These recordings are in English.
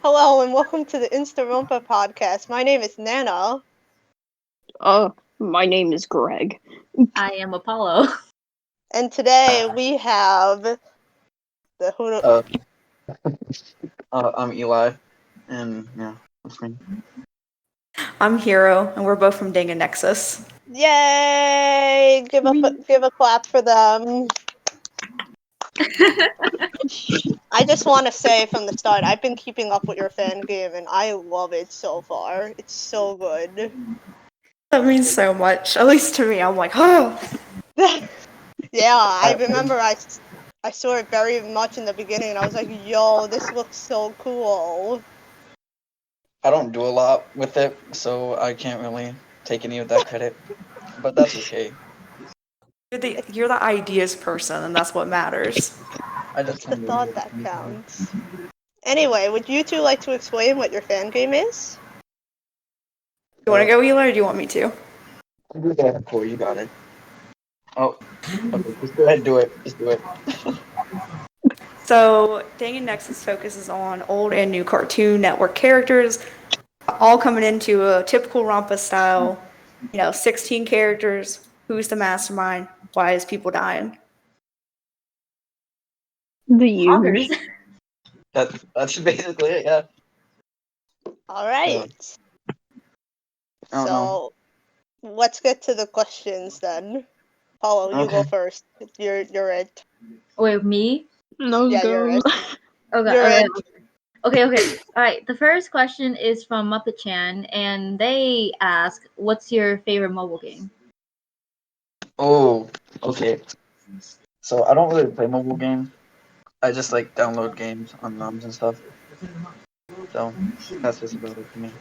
Hello and welcome to the Instaronpa Podcast. My name is Nana. My name is Gregg. I am Apollo. And today we have the I'm Eli, and yeah, that's me. I'm Hiro, and we're both from Dang Nexus. Yay! Give a clap for them. I just want to say from the start, I've been keeping up with your fan game, and I love it so far. It's so good. That means so much. At least to me, I'm like, oh. Yeah, I remember I saw it very much in the beginning, and I was like, yo, this looks so cool. I don't do a lot with it, so I can't really take any of that credit, but that's okay. You're the ideas person, and that's what matters. It's the thought that counts. Anyway, would you two like to explain what your fan game is? You want to go, Eli, or do you want me to? Cool, you got it. Oh, okay, just go ahead and do it. Just do it. So, Dang Nexus focuses on old and new Cartoon Network characters, all coming into a typical Rampa style. 16 characters. Who's the mastermind? Why is people dying? The usual. That's basically it, yeah. Alright. So, let's get to the questions then. Paulo, you go first. You're it. Wait, me? No, Yeah, go. you're it. Okay. Okay. Alright, the first question is from Muppet-chan, and they ask, what's your favorite mobile game? Oh, okay. So I don't really play mobile games. I just download games on ROMs and stuff. So that's just about it for me.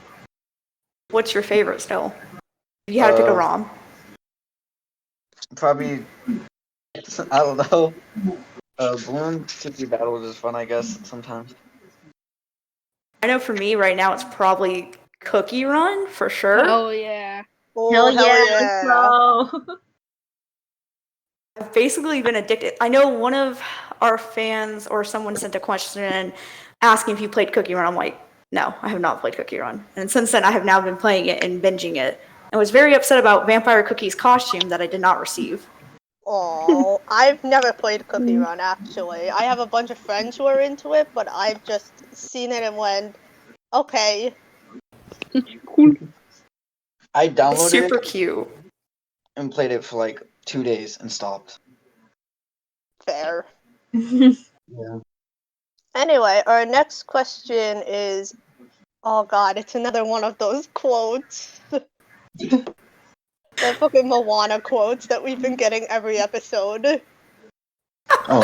What's your favorite still? If you had to pick a ROM. Probably, I don't know. Balloon City Battles is fun, I guess, sometimes. I know for me right now it's probably Cookie Run for sure. Oh yeah. Oh, Hell yeah, bro. I've basically been addicted. I know one of our fans or someone sent a question asking if you played Cookie Run. I'm like, no, I have not played Cookie Run. And since then, I have now been playing it and binging it. I was very upset about Vampire Cookie's costume that I did not receive. Oh, I've never played Cookie Run, actually. I have a bunch of friends who are into it, but I've just seen it and went, okay. Cool. I downloaded It's super it cute. and played it for 2 days and stopped. Fair. Yeah. Anyway, our next question is, oh god, it's another one of those quotes. The fucking Moana quotes that we've been getting every episode. Oh.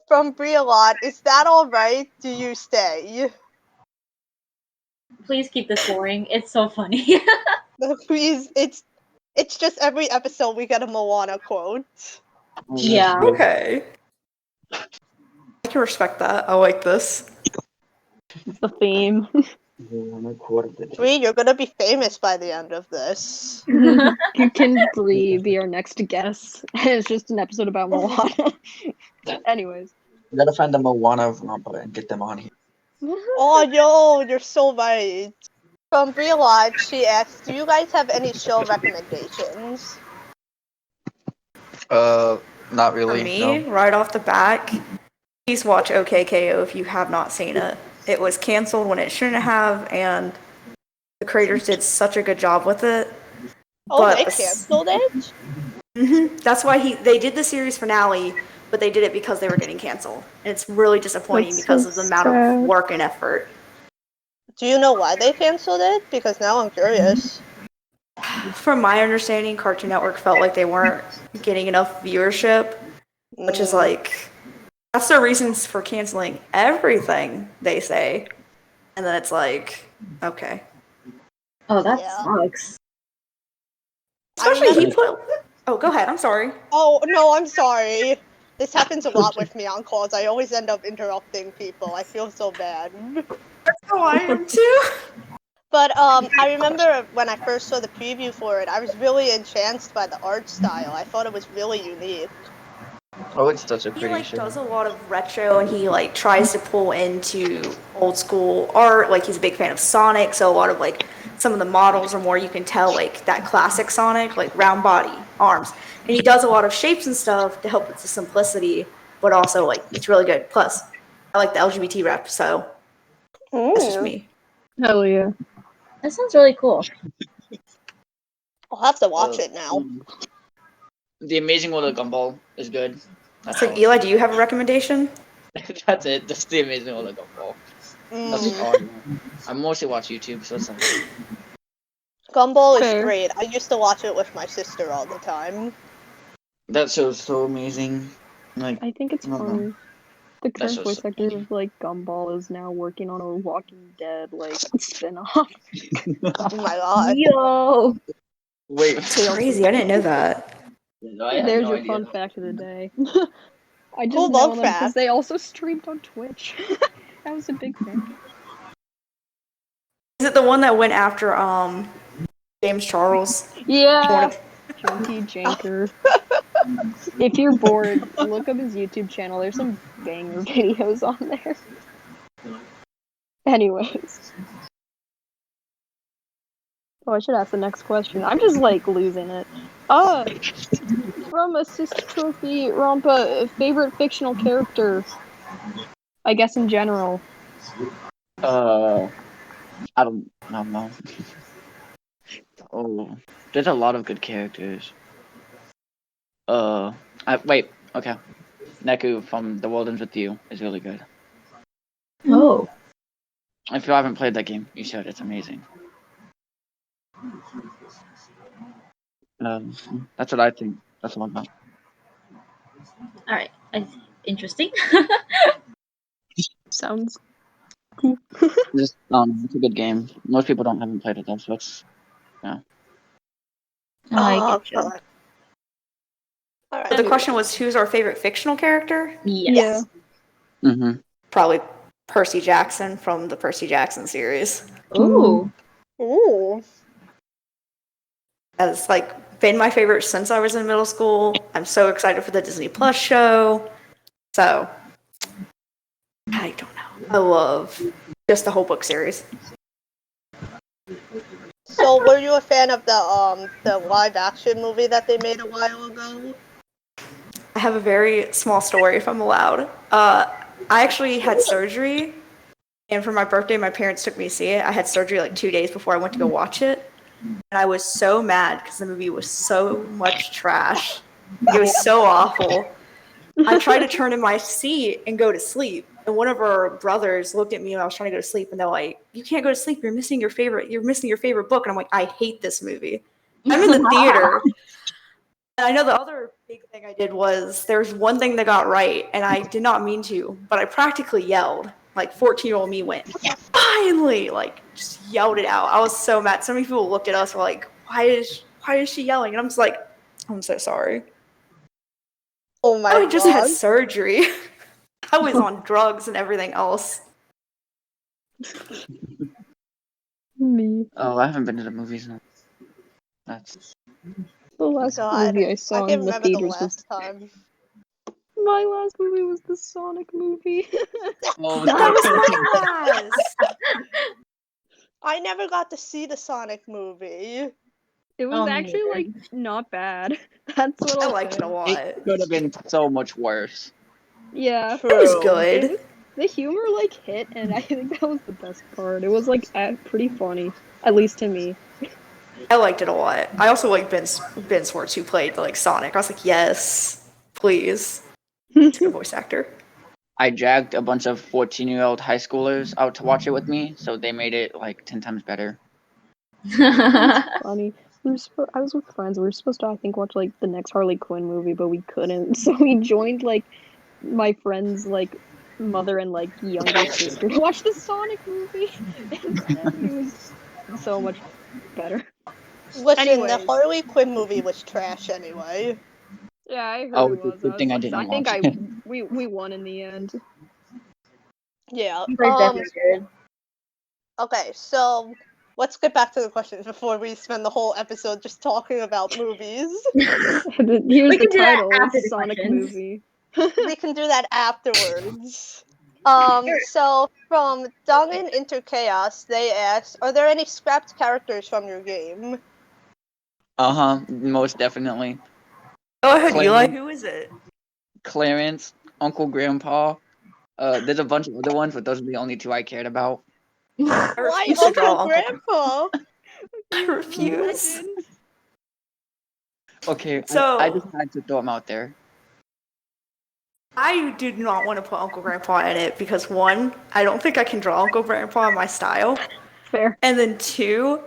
From Brialot, is that alright? Do you stay? Please keep this boring. It's so funny. Please, it's just every episode we get a Moana quote. Yeah. Okay. I can respect that. I like this. The theme. Bree, you're gonna be famous by the end of this. You can be our next guest. It's just an episode about Moana. Anyways. We gotta find the Moana of Rampa and get them on here. Oh, yo, you're so right. From Brialot, she asks, do you guys have any show recommendations? Not really. For me, No. right off the bat, please watch OKKO if you have not seen it. It was canceled when it shouldn't have, and the creators did such a good job with it. Oh, But they canceled it? That's why they did the series finale, but they did it because they were getting canceled. And it's really disappointing That's because so of the amount of sad. work and effort. Do you know why they canceled it? Because now I'm curious. From my understanding, Cartoon Network felt like they weren't getting enough viewership, which is that's their reasons for canceling everything, they say. And then it's okay. Oh, that Yeah. sucks. Especially Oh, go ahead. I'm sorry. Oh, no, I'm sorry. This happens a lot with me on calls. I always end up interrupting people. I feel so bad. Oh, I am too. But I remember when I first saw the preview for it, I was really enchanted by the art style. I thought it was really unique. Oh, it's such a He pretty like show. does a lot of retro, and he like tries to pull into old school art. Like he's a big fan of Sonic, so a lot of like some of the models are more, you can tell like that classic Sonic, like round body, arms, and he does a lot of shapes and stuff to help with the simplicity, but also like it's really good. Plus, I like the LGBT rep, so that's just me. Hell yeah. That sounds really cool. I'll have to watch it now. The Amazing World of Gumball is good. That's So all. Eli, do you have a recommendation? That's it. That's the Amazing World of Gumball. That's all I know. I mostly watch YouTube, so it's like... Gumball is Fair. great. I used to watch it with my sister all the time. That show's so amazing. Like, I think it's I don't know. funny. The current show's voice so actor of like Gumball is now working on a Walking Dead like spin-off. Oh my god. Yo. Wait. It's crazy. I didn't know that. No, I had There's no your idea. fun fact of the day. I just Cool know bug them because fact. they also streamed on Twitch. I was a big fan. Is it the one that went after James Charles? Yeah, Junkie Janker. If you're bored, look up his YouTube channel. There's some banger videos on there. Anyways. Oh, I should ask the next question. I'm just like losing it. From Assist Trophy Rompa, favorite fictional character? I guess in general. I don't know. Oh, there's a lot of good characters. Wait, okay. Neku from The World Ends With You is really good. Oh. If you haven't played that game, you should. It's amazing. That's what I think. That's what I'm about. All right. Interesting. Sounds Just, it's a good game. Most people haven't played it though, so it's, yeah. I get you. God. Alright. The question was, who's our favorite fictional character? Yes. Mm-hmm. Probably Percy Jackson from the Percy Jackson series. Ooh. Ooh. Has like been my favorite since I was in middle school. I'm so excited for the Disney Plus show. So I don't know. I love just the whole book series. So, were you a fan of the live action movie that they made a while ago? I have a very small story, if I'm allowed. I actually had surgery, and for my birthday, my parents took me to see it. I had surgery like 2 days before I went to go watch it, and I was so mad because the movie was so much trash. It was so awful. I tried to turn in my seat and go to sleep, and one of our brothers looked at me when I was trying to go to sleep, and they're like, "You can't go to sleep. You're missing your favorite book." And I'm like, "I hate this movie. I'm in the theater." And I know the other big thing I did was there's one thing that got right, and I did not mean to, but I practically yelled. Like 14-year-old me went, "Finally!" Like just yelled it out. I was so mad. So many people looked at us and were like, why is she yelling? And I'm just like, I'm so sorry. Oh my I just had god. surgery. I was on drugs and everything else. me. Oh, I haven't been to the movies now. That's... The last God. movie I saw I can't in the remember the theaters was last time. my last movie was the Sonic movie. Oh, That was my last. I never got to see the Sonic movie. It was Oh, me actually neither. like not bad. That's what I I'll liked say. it a lot. it could have been so much worse. Yeah, It was True. good. the humor like hit, and I think that was the best part. It was like pretty funny, at least to me. I liked it a lot. I also like Ben Schwartz, who played like Sonic. I was like, yes, please. He's a good voice actor. I dragged a bunch of 14-year-old high schoolers out to watch it with me, so they made it like 10 times better. Funny. I was with friends. We were supposed to, I think, watch like the next Harley Quinn movie, but we couldn't. So we joined like my friend's like mother and like younger sister to watch the Sonic movie. Instead, it was so much better. Listen, the Anyways. Harley Quinn movie was trash anyway. Yeah, I heard Oh, it was. good thing I didn't think watch it. we won in the end. Yeah. They're definitely good. Okay, so let's get back to the questions before we spend the whole episode just talking about movies. Here's We the can do that title: after it's the Sonic questions. movie. We can do that afterwards. So from Dungin into Chaos, they asked, are there any scrapped characters from your game? Most definitely. Go ahead, Clarence. Eli. Who is it? Clarence, Uncle Grandpa. There's a bunch of other ones, but those are the only two I cared about. I Why refuse to draw Uncle Grandpa? I refuse. Okay, So- I just had to throw them out there. I did not want to put Uncle Grandpa in it because one, I don't think I can draw Uncle Grandpa in my style. Fair. And then two,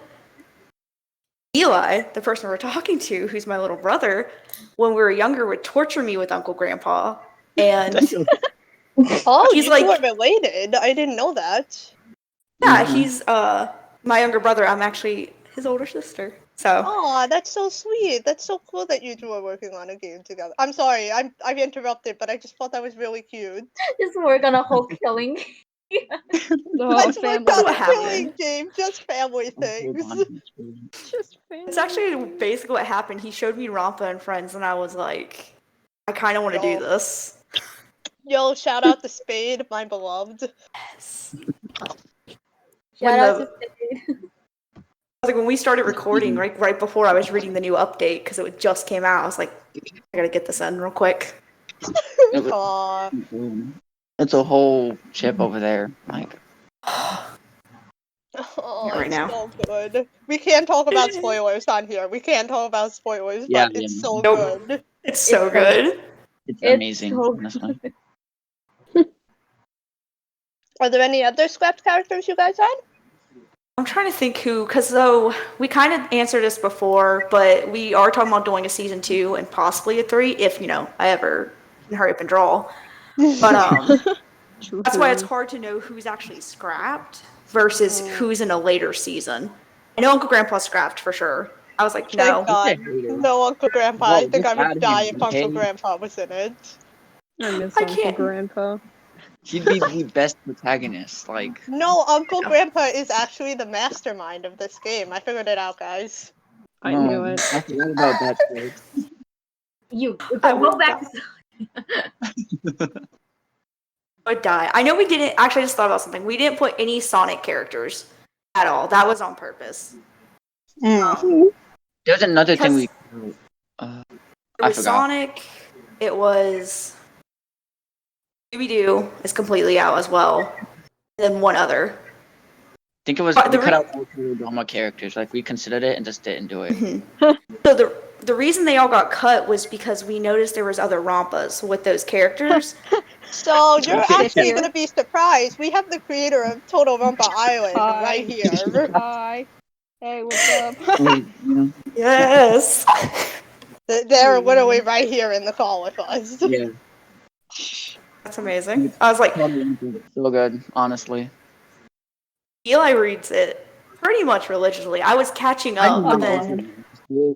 Eli, the person we're talking to, who's my little brother, when we were younger would torture me with Uncle Grandpa. And Oh, He's you like- two are related. I didn't know that. yeah, Mhm. he's my younger brother. I'm actually his older sister. So Aw, that's so sweet. That's so cool that you two are working on a game together. I'm sorry, I've interrupted, but I just thought that was really cute. Just work on a whole killing. Oh, Let's family. work on What a happened? killing game, just family things. Just family. it's actually basically what happened. He showed me Rampa and Friends, and I was like, I kind of want to do Yo. this. Yo, shout out to Spade, my beloved. Yes. Shout When out the- to Spade. Like when we started recording, right before I was reading the new update because it just came out, I was like, I gotta get this in real quick. Aw. It's a whole chip over there. Like, Oh, Right it's now. so good. We can't talk about spoilers on here. We can't talk about spoilers, Yeah, but it's yeah. so Nope. good. It's so It's so good. it's It's amazing, so honestly. Are there any other scrapped characters you guys had? I'm trying to think who, because though we kind of answered this before, but we are talking about doing a season 2 and possibly a 3 if, I ever can hurry up and draw. But that's why it's hard to know who's actually scrapped versus who's in a later season. I know Uncle Grandpa's scrapped for sure. I was like, no. Thank God. No Uncle Grandpa. I Well, think I just add would die him, if Uncle okay? Grandpa was in it. I miss I Uncle can't- Grandpa. He'd be the best protagonist. Like, No, Uncle Grandpa is actually the mastermind of this game. I figured it out, guys. I knew it. I forgot about that. Too. You I go would back. I would die. I know we didn't, actually I just thought about something. We didn't put any Sonic characters at all. That was on purpose. There's another thing we. It I was forgot. Sonic. It was Scooby-Doo is completely out as well. And then one other. I think it was But we the cut re- out all the drama characters. Like we considered it and just didn't do it. So the reason they all got cut was because we noticed there was other Rampas with those characters. So you're Okay. actually going to be surprised. We have the creator of Total Rumpa Island Hi. right here. Hi. Hey, what's up? Wait, Yes. They're literally right here in the call with us. yeah. That's amazing. I was like, So good, honestly. Eli reads it pretty much religiously. I was catching up, but then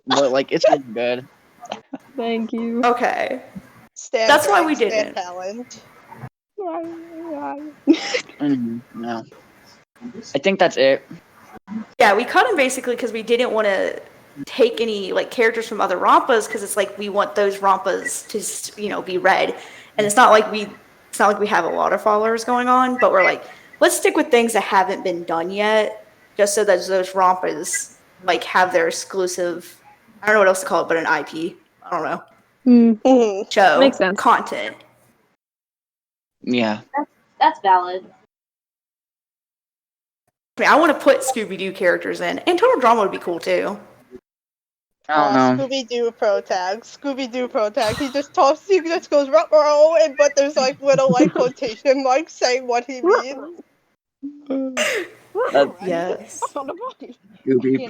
But like, it's really good. Thank you. okay. Stan That's why Gregg, we Stan didn't. Talent. No. I think that's it. Yeah, we cut him basically because we didn't want to take any like characters from other Rampas because it's like we want those Rampas to be read, and it's not like we have a lot of followers going on, but we're like, let's stick with things that haven't been done yet, just so that those Rampas like have their exclusive. I don't know what else to call it, but an IP. I don't know. Mhm. Show Makes sense. content. Yeah. That's valid. I mean, I want to put Scooby-Doo characters in, and Total Drama would be cool too. I don't know. Scooby-Doo pro tag. Scooby-Doo pro tag. He just goes ruh-roh, and but there's like little like quotation marks saying what he means. Yes. On the body. Scooby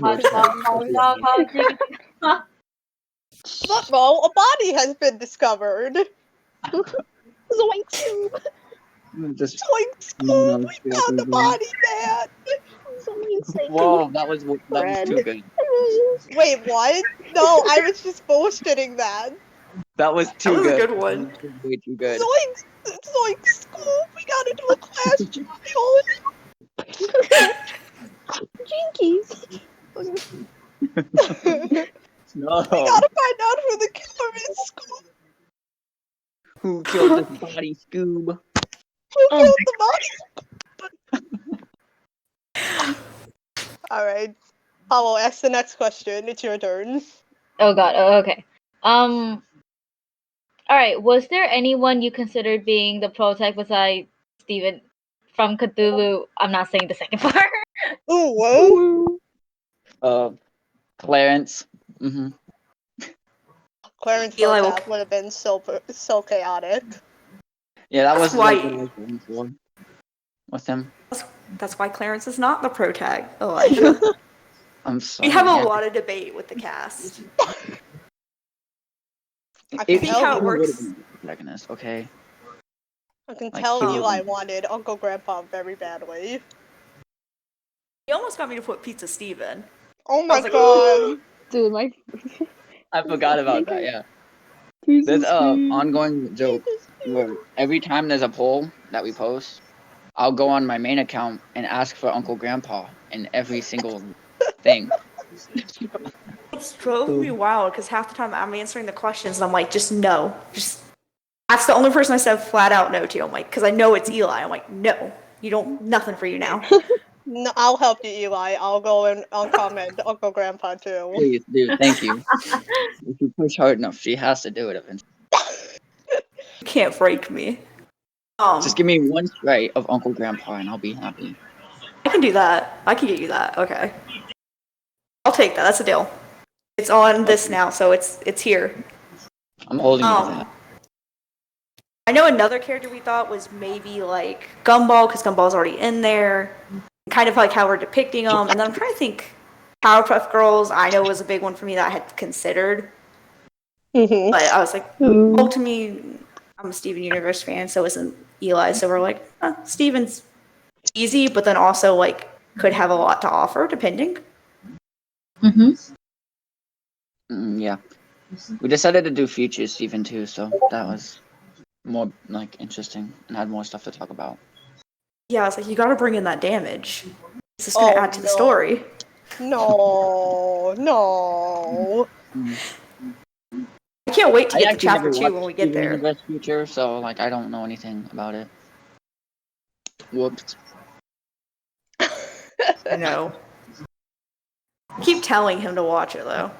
Ruh-roh, a body has been discovered. Zoink Scoob. Just Like, Scoob, we found the body, man. whoa, that was too good. Wait, what? No, I was just bullshitting that. That was too That was a good. good one. That was way too good. Zoink, Scoob, we gotta do a class trial. Jinkies. No. We gotta find out who the killer is, Scoob. Who killed this body, Scoob. Who Oh killed the body? Alright. Paulo, ask the next question. It's your turn. Oh god. Oh, okay. All right. Was there anyone you considered being the prototype besides Steven from Cthulhu? I'm not saying the second part. Ooh, whoa. Clarence. Mm-hmm. Clarence Eli Botap would have been so chaotic. Yeah, that was That's why- like what I was going for with him. That's why Clarence is not the protag, Elijah. I'm sorry. We have a man. lot of debate with the cast. I It can See how tell it you. works. would've been the protagonist, okay. I can Like, tell he you would've I been- wanted Uncle Grandpa very badly. He almost got me to put Pizza Steven. Oh my was like, god. Dude, my I forgot about that. Yeah, piece there's of a steak. ongoing joke where every time there's a poll that we post, I'll go on my main account and ask for Uncle Grandpa in every single thing. It drove me wild because half the time I'm answering the questions and I'm like, just no. That's the only person I said flat out no to. I'm like, because I know it's Eli. I'm like, no, you don't, nothing for you now. No, I'll help you, Eli. I'll go and I'll comment Uncle Grandpa too. Please, dude, thank you. If you push hard enough, she has to do it eventually. You can't break me. Just give me one straight of Uncle Grandpa and I'll be happy. I can do that. I can get you that. Okay. I'll take that. That's a deal. It's on this now, so it's here. I'm holding you to that. I know another character we thought was maybe like Gumball, because Gumball's already in there. Kind of like how we're depicting them. And then I'm trying to think. Powerpuff Girls, I know was a big one for me that I had considered. Mm-hmm. But I was like, Ooh. well, to me, I'm a Steven Universe fan, so isn't Eli. So we're like, Steven's easy, but then also like could have a lot to offer, depending. Mm-hmm. Yeah. We decided to do Future Steven too, so that was more like interesting and had more stuff to talk about. Yeah, I was like, you got to bring in that damage. This is going to add to the story. No. I can't wait to I get to actually chapter never 2 watched when we get Steven there. Universe Future, so like I don't know anything about it. Whoops. I know. I keep telling him to watch it though.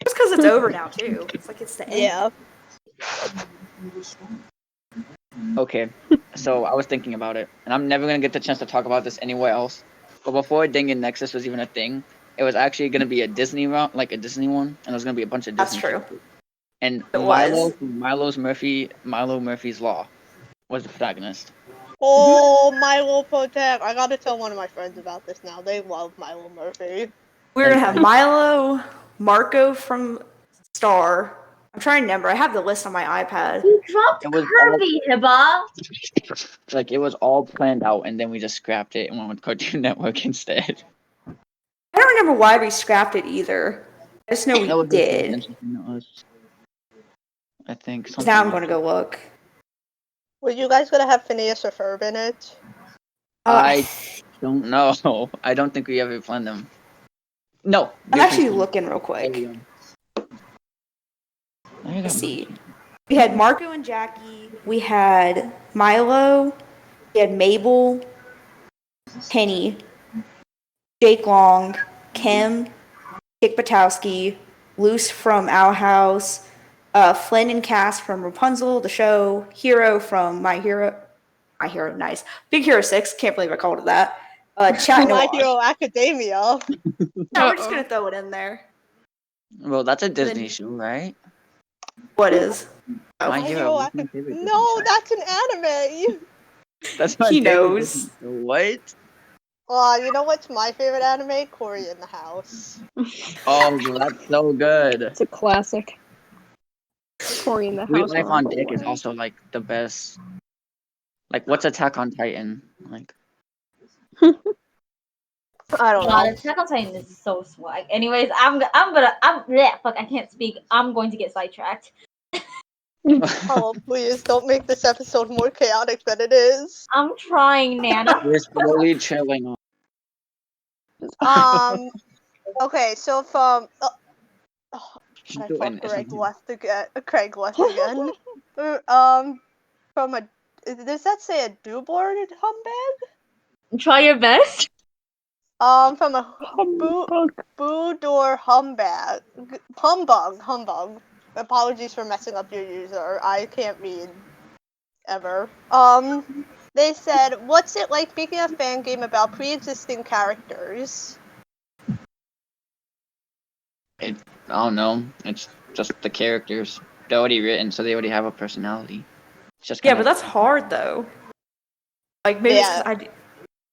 Just because it's over now too. It's like it's the end. Yeah. Okay, so I was thinking about it, and I'm never gonna get the chance to talk about this anywhere else. But before Ding and Nexus was even a thing, it was actually gonna be a Disney route, like a Disney one, and there was gonna be a bunch of That's Disney true. characters. And It Milo was. from Milo Murphy's Law was the protagonist. Oh, Milo Potap. I gotta tell one of my friends about this now. They love Milo Murphy. We're going to have Milo, Marco from Star. I'm trying to remember. I have the list on my iPad. You dropped It was Kirby, Hibba. Like it was all planned out, and then we just scrapped it and went with Cartoon Network instead. I don't remember why we scrapped it either. I just know That we was just did. interesting to us. I think something. Now I'm going to go look. Were you guys gonna have Phineas or Ferb in it? I don't know. I don't think we ever planned them. No. I'm good actually question. looking real There we quick. go. There you Let's go. see. We had Marco and Jackie. We had Milo. We had Mabel, Penny, Jake Long, Kim, Dick Batowski, Luce from Owl House, Flynn and Cass from Rapunzel, the show, Hiro from My Hero, nice. Big Hero 6, can't believe I called it that. Chat My Noir. Hero Academia. No, we're just going to throw it in there. Well, that's a Disney show, right? What is? My My Hero. Hero That's my favorite Disney No, show. that's an anime. That's my He favorite knows. Disney show. What? You know what's my favorite anime? Cory in the House. Oh, that's so good. It's a classic. Cory in the Sweet House. Life are on number Dick is one. also like the best. Like, what's Attack on Titan? Like, I don't God, know. Attack on Titan is so swag. Anyways, fuck, I can't speak. I'm going to get sidetracked. Oh, please don't make this episode more chaotic than it is. I'm trying, Nana. we're slowly trailing off. Okay, so from I Doing thought it. Craig left again. Craig left again. from a. Does that say a do-board humbug? Try your best. From a Humbug. Boodor humbug. Apologies for messing up your user. I can't read ever. They said, "What's it like making a fan game about pre-existing characters?" I don't know. It's just the characters. They're already written, so they already have a personality. It's just Yeah, kinda- but that's hard though. Like maybe Yeah.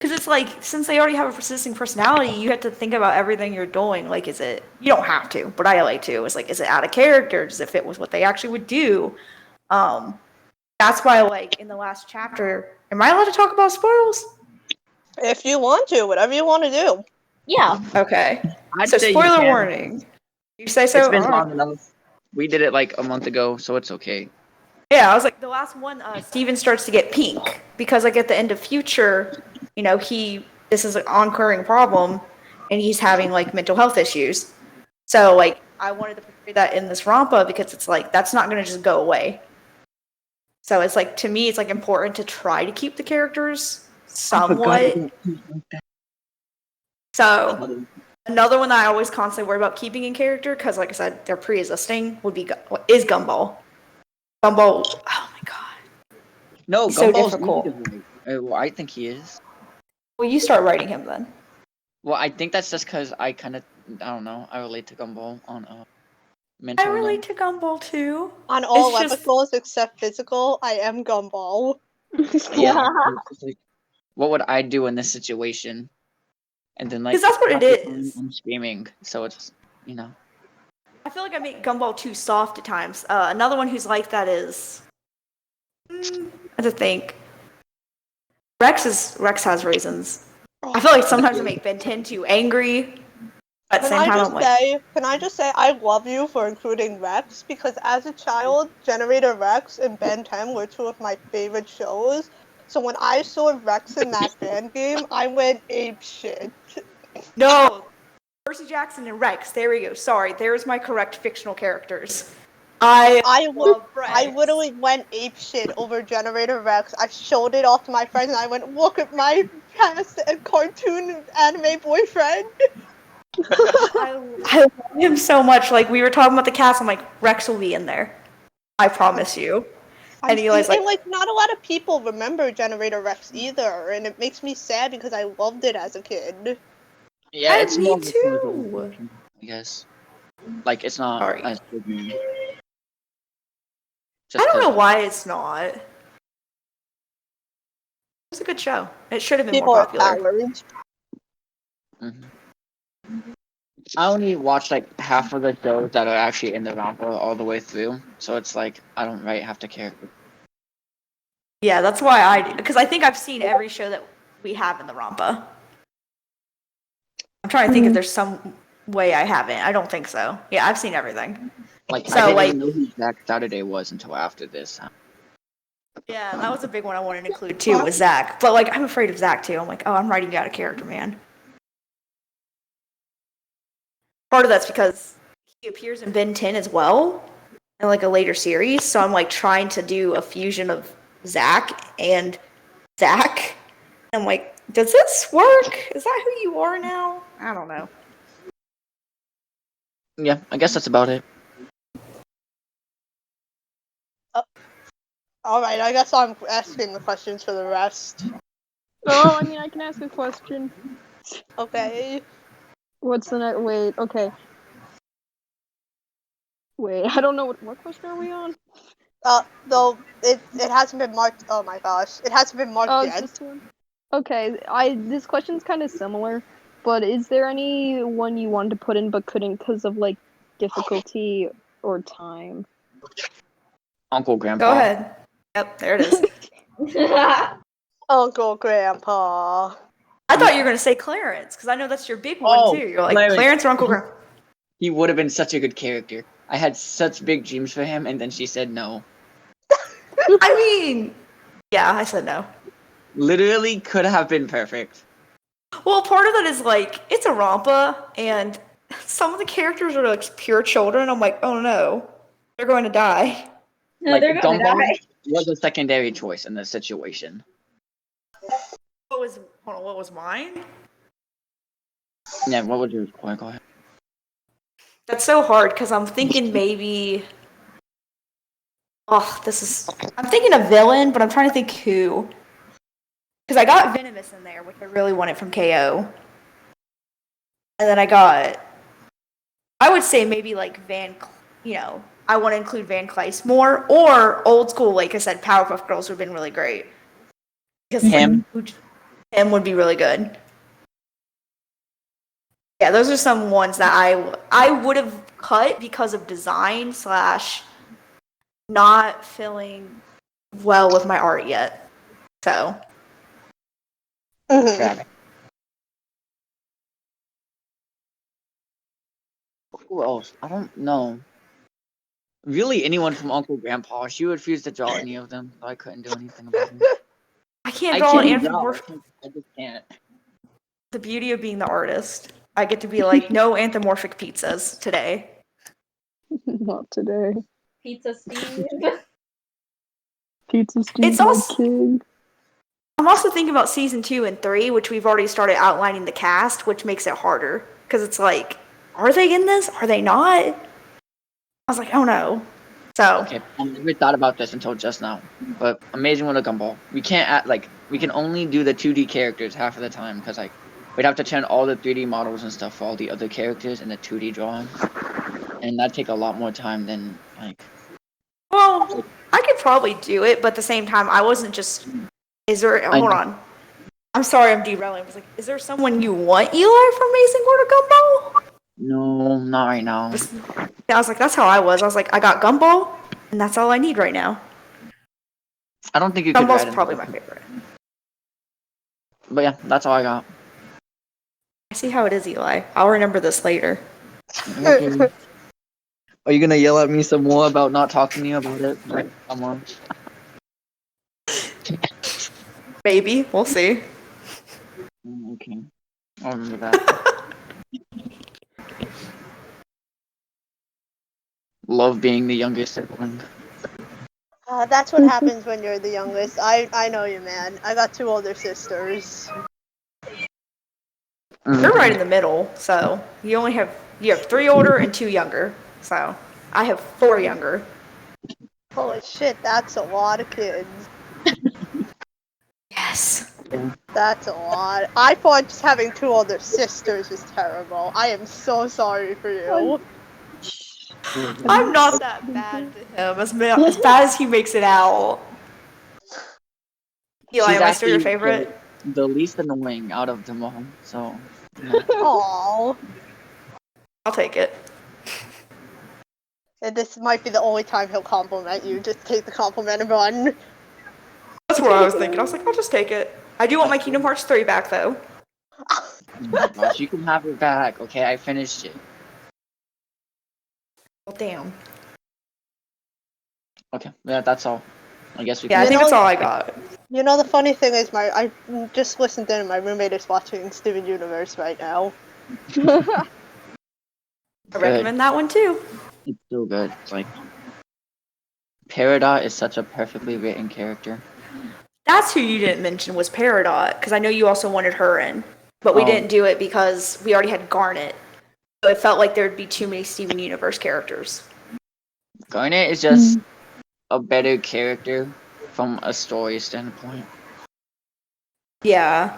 because it's like since they already have a persisting personality, you have to think about everything you're doing. Like, is it? You don't have to, but I like to. It's like, is it out of character? Does it fit with what they actually would do? That's why, like in the last chapter, am I allowed to talk about spoils? If you want to, whatever you want to do. Yeah. Okay. I'd So say you spoiler can. warning. You say so? It's been Alright. long enough. We did it like a month ago, so it's okay. Yeah, I was like the last one. Steven starts to get pink because like at the end of Future, this is an oncurring problem, and he's having like mental health issues. So like I wanted to portray that in this Rampa because it's like that's not going to just go away. So it's like to me, it's like important to try to keep the characters somewhat. So another one that I always constantly worry about keeping in character because, like I said, they're pre-existing is Gumball. Gumball. Oh my god. No, He's so Gumball's difficult. easy. Well, I think he is. Well, you start writing him then. Well, I think that's just because I don't know, I relate to Gumball on I mental. relate to Gumball too. On all It's just- levels except physical, I am Gumball. Yeah. It's like, what would I do in this situation? And then like 'Cause that's what it half the time is. I'm screaming, so it's I feel like I make Gumball too soft at times. Another one who's like that is. I have to think. Rex has reasons. I feel like sometimes I make Ben 10 too angry. But at the Can same I time, just I'm like, say? Can I just say I love you for including Rex because as a child, Generator Rex and Ben 10 were two of my favorite shows. So when I saw Rex in that fan game, I went ape shit. no, Percy Jackson and Rex. There we go. Sorry, there's my correct fictional characters. I love Rex. I literally went ape shit over Generator Rex. I showed it off to my friends and I went, "Look at my past cartoon anime boyfriend." I love him so much. Like we were talking about the cast, I'm like Rex will be in there. I promise you. And Eli's And like, not a lot of people remember Generator Rex either, and it makes me sad because I loved it as a kid. yeah, it's me more of a too. celebration, I guess. Like it's not Sorry. as big. I don't know why it's not. It was a good show. It should have been People more are popular. cowards. I only watch like half of the shows that are actually in the Rampa all the way through, so it's like I don't have to care. Yeah, that's why because I think I've seen every show that we have in the Rampa. I'm trying to think if there's some way I haven't. I don't think so. Yeah, I've seen everything. Like So, I didn't like- even know who Zack Saturday was until after this. Yeah, that was a big one I wanted to include too, was Zach. But like I'm afraid of Zach too. I'm like, oh, I'm writing you out of character, man. Part of that's because he appears in Ben 10 as well in like a later series. So I'm like trying to do a fusion of Zach and Zach. I'm like, does this work? Is that who you are now? I don't know. Yeah, I guess that's about it. Alright, I guess I'm asking the questions for the rest. Oh, I mean, I can ask a question. Okay. What's the next? Wait, okay. Wait, I don't know what question are we on? Though it hasn't been marked. Oh my gosh, it hasn't been marked Oh, it's yet. this one. Okay, this question's kind of similar, but is there any one you wanted to put in but couldn't because of like difficulty or time? Uncle Grandpa. Go ahead. Yep, there it is. Uncle Grandpa. I thought you were going to say Clarence, because I know that's your big one Oh, too. You're like, Clarence. Clarence or Uncle Grandpa? He would have been such a good character. I had such big dreams for him, and then she said no. I mean, yeah, I said no. Literally could have been perfect. Well, part of that is like it's a Rampa, and some of the characters are like pure children. I'm like, oh no, they're going to die. No, Like they're gonna Gumball. die. was a secondary choice in this situation. What was mine? Yeah, what would you go ahead? That's so hard because I'm thinking maybe. Oh, I'm thinking a villain, but I'm trying to think who. Because I got Venomous in there, which I really wanted from KO. And then I would say maybe like I want to include Van Kleist more, or old school, like I said, Powerpuff Girls would have been really great. Because Him would be really good. Yeah, those are some ones that I would have cut because of design / not feeling well with my art yet. So. Mhm. Who else? I don't know. Really, anyone from Uncle Grandpa. She refused to draw any of them, so I couldn't do anything about it. I can't draw an anthropomorphic. I just can't. The beauty of being the artist. I get to be like, no anthropomorphic pizzas today. Not today. Pizza Steve. Pizza Steve, It's my also- king. I'm also thinking about season 2 and 3, which we've already started outlining the cast, which makes it harder. Because it's like, are they in this? Are they not? I was like, oh no. So. Okay, I never thought about this until just now. But Amazing World of Gumball. We can't we can only do the 2D characters half of the time because we'd have to turn all the 3D models and stuff for all the other characters in the 2D drawing, and that'd take a lot more time than Well, I could probably do it, but at the same time, I wasn't just. Hold on. I'm sorry, I'm derailing. I was like, is there someone you want, Eli, from Amazing World of Gumball? No, not right now. I was like, that's how I was. I was like, I got Gumball, and that's all I need right now. I don't think you could. Gumball's write probably it. my favorite. But yeah, that's all I got. I see how it is, Eli. I'll remember this later. Okay. Are you gonna yell at me some more about not talking to you about it? Come on. Maybe. We'll see. Okay. I'll remember that. Love being the youngest sibling. That's what happens when you're the youngest. I know you, man. I got 2 older sisters. You're right in the middle, so you have 3 older and 2 younger. So I have 4 younger. Holy shit, that's a lot of kids. Yes. That's a lot. I thought just having 2 older sisters was terrible. I am so sorry for you. I'm not that bad to him, as bad as he makes it out. Eli, She's am I still your actually favorite? The least annoying out of them all. So. Aww. I'll take it. And this might be the only time he'll compliment you. Just take the compliment and run. That's what I was thinking. I was like, I'll just take it. I do want my Kingdom Hearts 3 back, though. Oh my gosh, you can have it back. Okay, I finished it. Well, damn. Okay, yeah, that's all. I guess we Yeah, I can. think that's all I got. You know, the funny thing is, I just listened in and my roommate is watching Steven Universe right now. I recommend that one, too. It's still good. It's like Peridot is such a perfectly written character. That's who you didn't mention was Peridot, because I know you also wanted her in. But we didn't do it because we already had Garnet. So it felt like there'd be too many Steven Universe characters. Garnet is just a better character from a story standpoint. Yeah.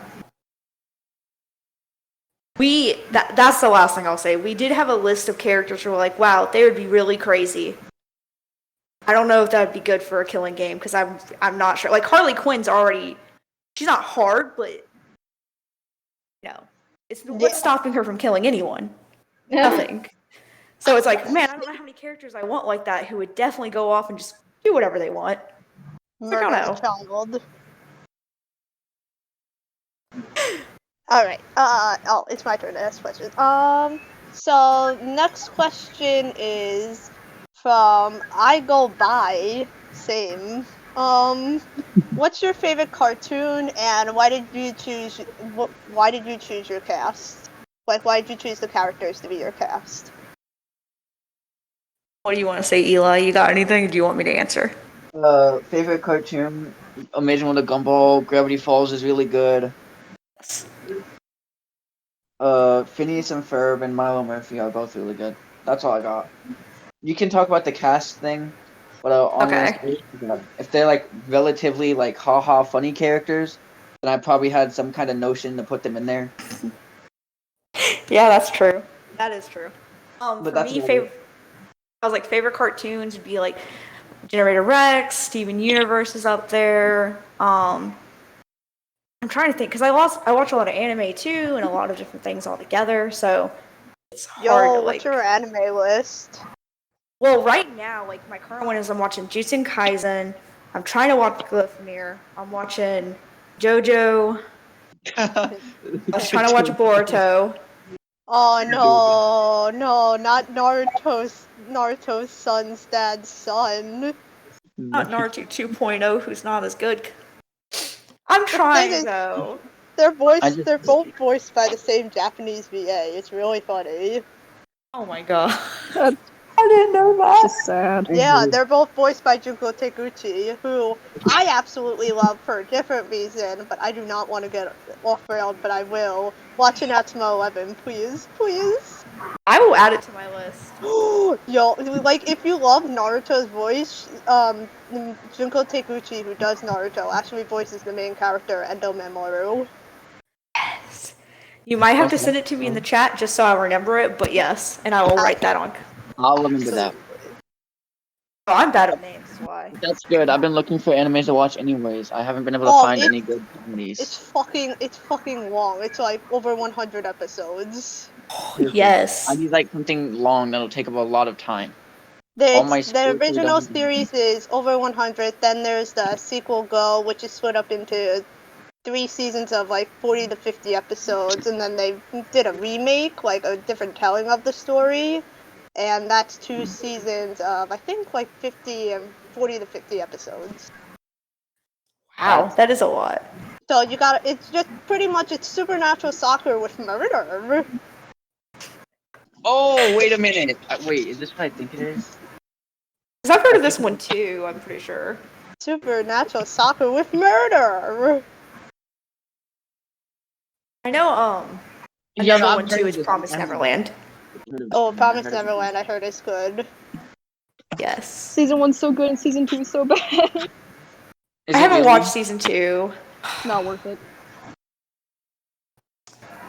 That's the last thing I'll say. We did have a list of characters who were like, wow, they would be really crazy. I don't know if that would be good for a killing game, because I'm not sure. Like, Harley Quinn's already... She's not hard, but... What's stopping her from killing anyone? Nothing. So it's like, man, I don't know how many characters I want like that who would definitely go off and just do whatever they want. Murder I a don't child. Alright, it's my turn to ask questions. So next question is from I Go By, same. What's your favorite cartoon and why did you choose your cast? Like, why did you choose the characters to be your cast? What do you want to say, Eli? You got anything? Or do you want me to answer? Favorite cartoon? Amazing World of Gumball. Gravity Falls is really good. Phineas and Ferb and Milo Murphy are both really good. That's all I got. You can talk about the cast thing, but I'm gonna say that if they're like relatively like haha funny characters, then I probably had some kind of notion to put them in there. Yeah, that's true. That is true. But For that's me, about it. I was like favorite cartoons would be like Generator Rex, Steven Universe is up there. I'm trying to think because I watch a lot of anime too and a lot of different things all together, so it's hard Yo, to what's like. your anime list? Well, right now, like my current one is I'm watching Jujutsu Kaisen. I'm trying to watch Glyphmere. I'm watching JoJo. I was trying to watch Boruto. Oh no, not Naruto's son's dad's son. Not Naruto 2.0, who's not as good. I'm thing trying is- though. They're both voiced by the same Japanese VA. It's really funny. Oh my god. That's I didn't know that. just sad. Yeah, they're both voiced by Junko Taguchi, who I absolutely love for a different reason, but I do not want to get off railed, but I will. Watch Natsumo 11, please, please. I will add it to my list. Yo, like, if you love Naruto's voice, Junko Taguchi, who does Naruto, actually voices the main character, Endo Mamoru. Yes. You might have to send it to me in the chat just so I remember it, but yes, and I will write that on. I'll remember that. Oh, I'm bad at names, is why. That's good. I've been looking for animes to watch anyways. I haven't been able to Oh, find it's- any good comedies. It's fucking long. It's like over 100 episodes. Yes. I need like something long that'll take up a lot of time. The sports original are done. series is over 100. Then there's the sequel Go, which is split up into 3 seasons of like 40 to 50 episodes, and then they did a remake, like a different telling of the story, and that's 2 seasons of I think like 40 to 50 episodes. Wow, that is a lot. So it's just pretty much it's supernatural soccer with murder. Oh, wait a minute. Wait, is this what I think it is? Because I've heard of this one too, I'm pretty sure. Supernatural soccer with murder. I know, another one too is Promise Neverland. Oh, Promise Neverland, I heard is good. Yes. Season 1's so good and season 2 is so bad. I haven't watched season 2. Not worth it.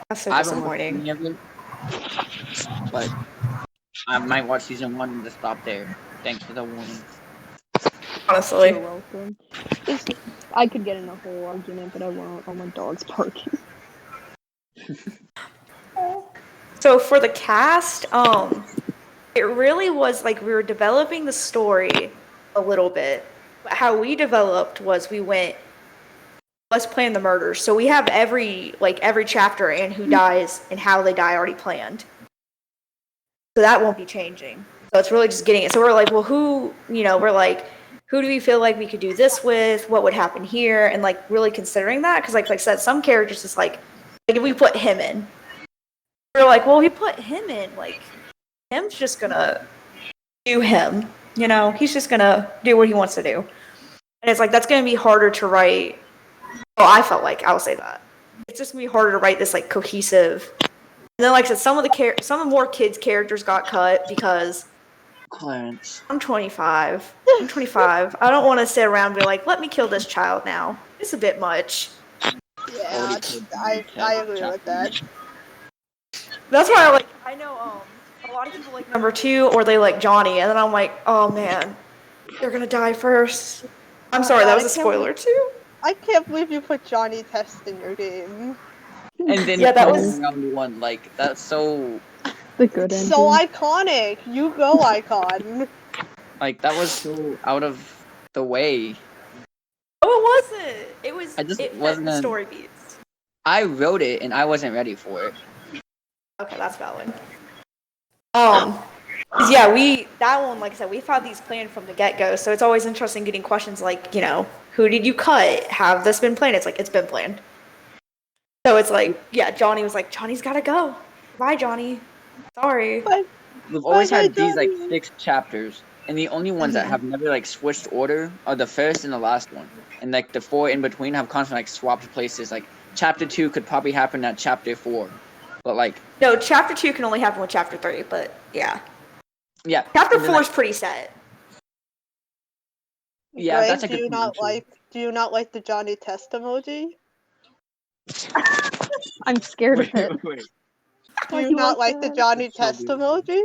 That's so I haven't watched disappointing. any of it, but I might watch season 1 and just stop there. Thanks for the warning. Honestly. You're welcome. I could get in a whole argument, but I won't. Oh, my dog's barking. So for the cast, it really was like we were developing the story a little bit. But how we developed was we went, let's plan the murders. So we have every chapter and who dies and how they die already planned. So that won't be changing. So it's really just getting it. So we're like, well, who do we feel like we could do this with? What would happen here? And like really considering that, because like I said, some characters just like if we put him in, we're like, well, we put him in, like him's just gonna do him. You know, he's just gonna do what he wants to do. And it's like that's gonna be harder to write. Well, I felt like I'll say that it's just gonna be harder to write this like cohesive. And then, like I said, some of the more kids' characters got cut because Clarence. I'm 25. I'm 25. I don't want to sit around and be like, let me kill this child now. It's a bit much. Yeah, I agree with that. That's why I know a lot of people like number 2 or they like Johnny, and then I'm like, oh man, they're gonna die first. I'm sorry, that was a spoiler too. I can't believe you put Johnny Test in your game. And then Yeah, that was- round 1. Like, that's so... The good ending. So iconic. You go, icon. Like, that was so out of the way. Oh, it wasn't. It was. I just it fit wasn't the a- story beats. I wrote it, and I wasn't ready for it. Okay, that's valid. Yeah, that one, like I said, we've had these planned from the get-go, so it's always interesting getting questions like, you know, who did you cut? Have this been planned? It's like, it's been planned. So it's like, yeah, Johnny was like, Johnny's gotta go. Bye, Johnny. Sorry. We've always Okay, had these, like, Johnny. 6 chapters, and the only ones that have never like switched order are the first and the last one, and like the 4 in between have constantly like swapped places. Like chapter 2 could probably happen at chapter 4, but like No, chapter 2 can only happen with chapter 3, but yeah. yeah, Chapter and then, 4 is pretty set. yeah, Greg, that's a do good you not point, do you not like the Johnny Test emoji? I'm scared of Wait, it. wait. Do Why you do you not like like the that? Johnny It's so Test beautiful. emoji?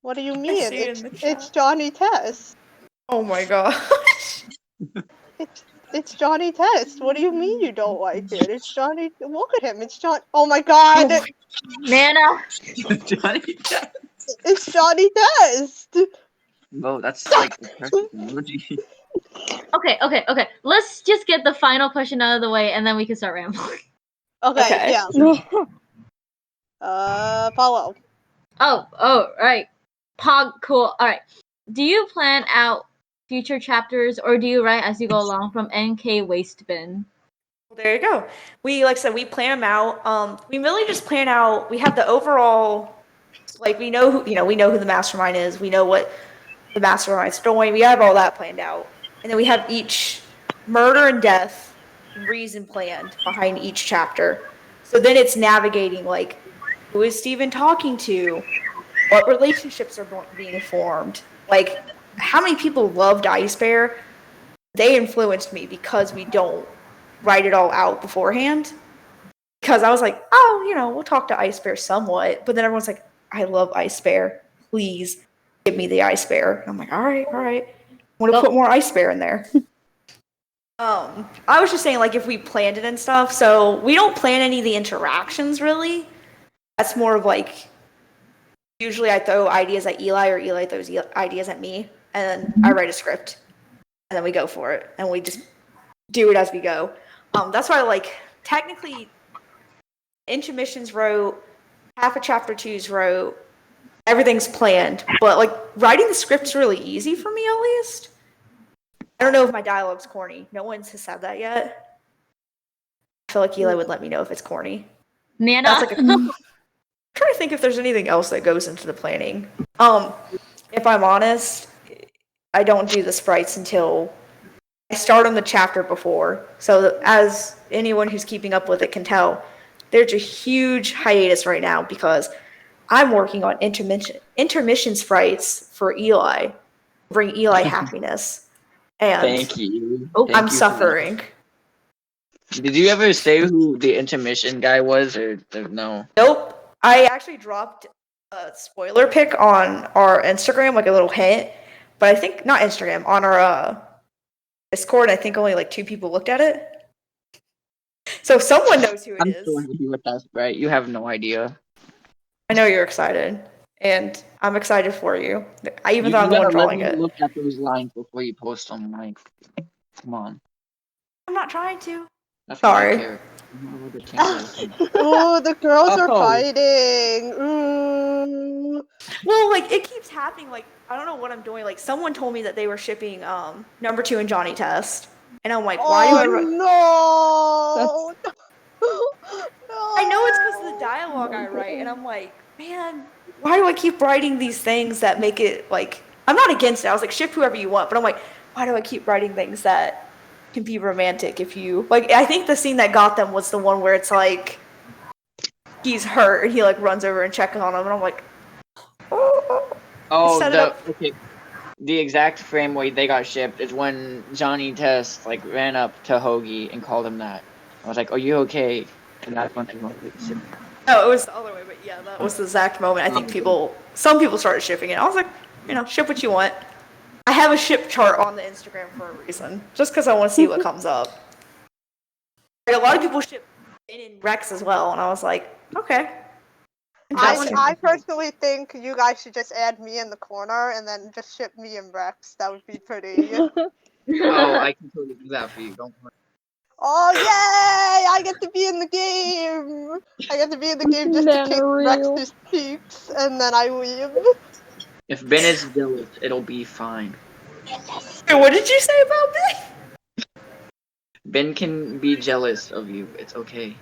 What do you mean? see it in the It's chat. Johnny Test. Oh my gosh. It's Johnny Test. What do you mean you don't like it? It's Johnny. Look at him. It's John. Oh my God! Nana. Johnny Test. It's Johnny Test. No, that's like the perfect emoji. Okay. Let's just get the final question out of the way, and then we can start rambling. Okay. Okay. Yeah. Follow. Oh, right. Cool. All right. Do you plan out future chapters, or do you write as you go along from NK Waste Bin? There you go. We, like I said, we plan them out. We really just plan out. We have the overall, like we know who the mastermind is. We know what the mastermind's doing. We have all that planned out, and then we have each murder and death reason planned behind each chapter. So then it's navigating like, who is Steven talking to? What relationships are being formed? Like, how many people loved Ice Bear? They influenced me because we don't write it all out beforehand. Because I was like, oh, we'll talk to Ice Bear somewhat. But then everyone's like, I love Ice Bear. Please give me the Ice Bear. And I'm like, all right. I want to put more Ice Bear in there. I was just saying, like, if we planned it and stuff. So we don't plan any of the interactions, really. That's more of like, usually I throw ideas at Eli, or Eli throws ideas at me. And then I write a script. And then we go for it. And we just do it as we go. That's why, like, technically, intermissions wrote, half of chapter 2's wrote, everything's planned. But, like, writing the script's really easy for me, at least. I don't know if my dialogue's corny. No one has said that yet. I feel like Eli would let me know if it's corny. Nana. That's like I'm trying to think if there's anything else that goes into the planning. If I'm honest, I don't do the sprites until I start on the chapter before. So as anyone who's keeping up with it can tell, there's a huge hiatus right now because I'm working on intermission sprites for Eli, bring Eli happiness. And Thank you. I'm suffering. Did you ever say who the intermission guy was, or no? Nope. I actually dropped a spoiler pic on our Instagram, like a little hint. But I think, not Instagram, on our Discord, I think only like 2 people looked at it. So someone knows who it I'm is. so happy with that, right? You have no idea. I know you're excited. And I'm excited for you. I even thought I'm the one gotta let drawing me it. look at those lines before you post them. Like, come on. I'm not trying to. That's what I Sorry. care. Ooh, the girls are Oh. fighting. Ooh. Well, like, it keeps happening. Like, I don't know what I'm doing. Like, someone told me that they were shipping number 2 and Johnny Test. And I'm like, why do I run? No. I know it's because of the dialogue I write, and I'm like, man, why do I keep writing these things that make it like? I'm not against it. I was like, ship whoever you want, but I'm like, why do I keep writing things that can be romantic? If you like, I think the scene that got them was the one where it's like he's hurt and he like runs over and checks on him, and I'm like, Oh, set it up. okay. The exact frame where they got shipped is when Johnny Test like ran up to Hoagie and called him that. I was like, "Are you okay?" And that's when everyone was shipped. No, it was the other way, but yeah, that was the exact moment. I think some people started shipping it. I was like, ship what you want. I have a ship chart on the Instagram for a reason, just because I want to see what comes up. Like, a lot of people ship in Rex as well, and I was like, okay. I personally think you guys should just add me in the corner and then just ship me and Rex. That would be pretty. Oh, I can totally do that for you. Don't worry. Oh yay! I get to be in the game. I get to be in the game just to kick Rex's cheeks, and then I leave. If Ben is jealous, it'll be fine. Wait, what did you say about me? Ben can be jealous of you. It's okay.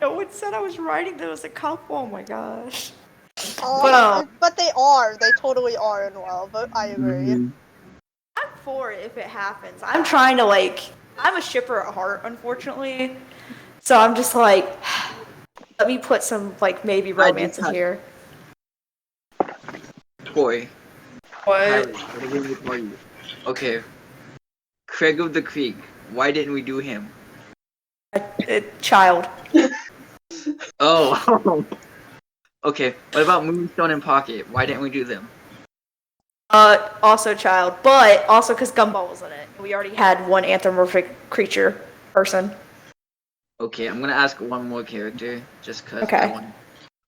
No one said I was writing there was a couple. Oh my gosh. But they are. They totally are in love. I agree. Mhm. I'm for it if it happens. I'm trying to I'm a shipper at heart, unfortunately. So I'm just like, let me put some maybe romance in here. Boy. What? Harry, what are we gonna call you? Okay. Craig of the Creek. Why didn't we do him? A child. Oh. Okay. What about Moonstone and Pocket? Why didn't we do them? Also child, but also because Gumball was in it. We already had one anthropomorphic creature person. Okay, I'm gonna ask one more character, just cause Okay. I want.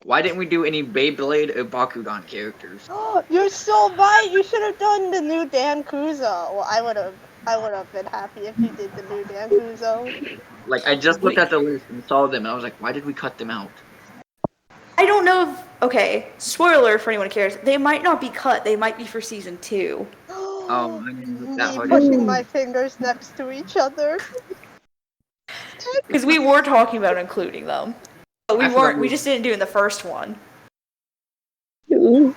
Why didn't we do any Beyblade or Bakugan characters? You're so right. You should have done the new Dan Kuzo. Well, I would have been happy if you did the new Dan Kuzo. Like, I just looked at the list and saw them, and I was like, why did we cut them out? I don't know if, okay, spoiler for anyone who cares, they might not be cut, they might be for season 2. Oh, I didn't look that Me hard. pushing my fingers next to each other. Because we were talking about including them. But I forgot we just didn't do it in the first one. Ooh.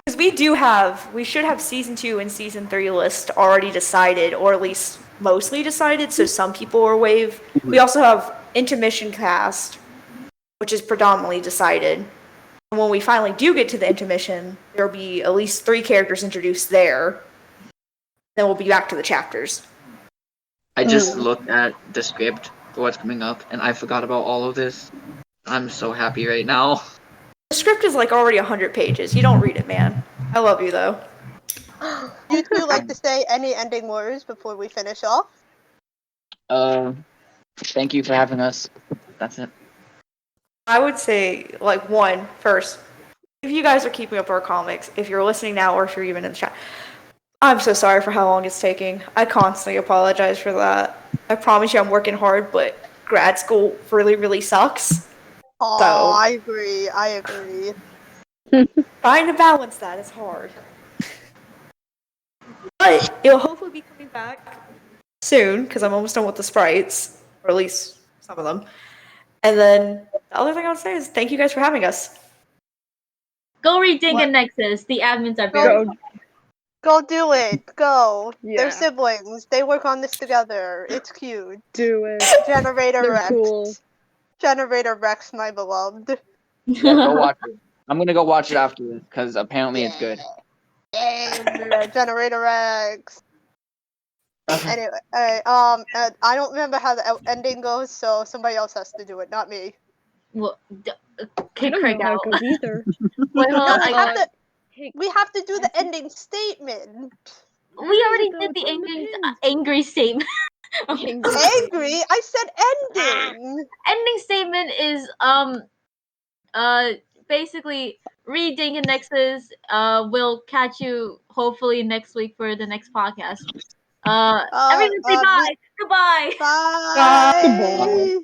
Because we should have season 2 and season 3 list already decided, or at least mostly decided, so some people are waived. We also have intermission cast, which is predominantly decided. And when we finally do get to the intermission, there'll be at least 3 characters introduced there. Then we'll be back to the chapters. I just looked at the script for what's coming up, and I forgot about all of this. I'm so happy right now. The script is already 100 pages. You don't read it, man. I love you, though. You two like to say any ending words before we finish off? Thank you for having us. That's it. I would say, first, if you guys are keeping up our comics, if you're listening now or if you're even in the chat, I'm so sorry for how long it's taking. I constantly apologize for that. I promise you I'm working hard, but grad school really, really sucks. Oh, So- I agree. Trying to balance that is hard. But it'll hopefully be coming back soon, because I'm almost done with the sprites, or at least some of them. And then the other thing I would say is thank you guys for having us. Go read Ding What? and Nexus. The admins are Go- very. Go do it. Go. Yeah. They're siblings. They work on this together. It's cute. Do it. Generator They're Rex. cool. Generator Rex, my beloved. Yeah, go watch it. I'm gonna go watch it afterwards, because apparently it's good. Generator Rex. Anyway, I don't remember how the ending goes, so somebody else has to do it, not me. Well, I kick don't Craig know how out. it goes either. Wait, hold No, on. we have to. Hey, We have to do the ending statement. We already go, did the it's on the angry, pins. angry statement. Okay. Angry? I said ending. Ending statement is basically read Ding and Nexus. We'll catch you hopefully next week for the next podcast. Everyone say bye. Goodbye. Bye. Goodbye.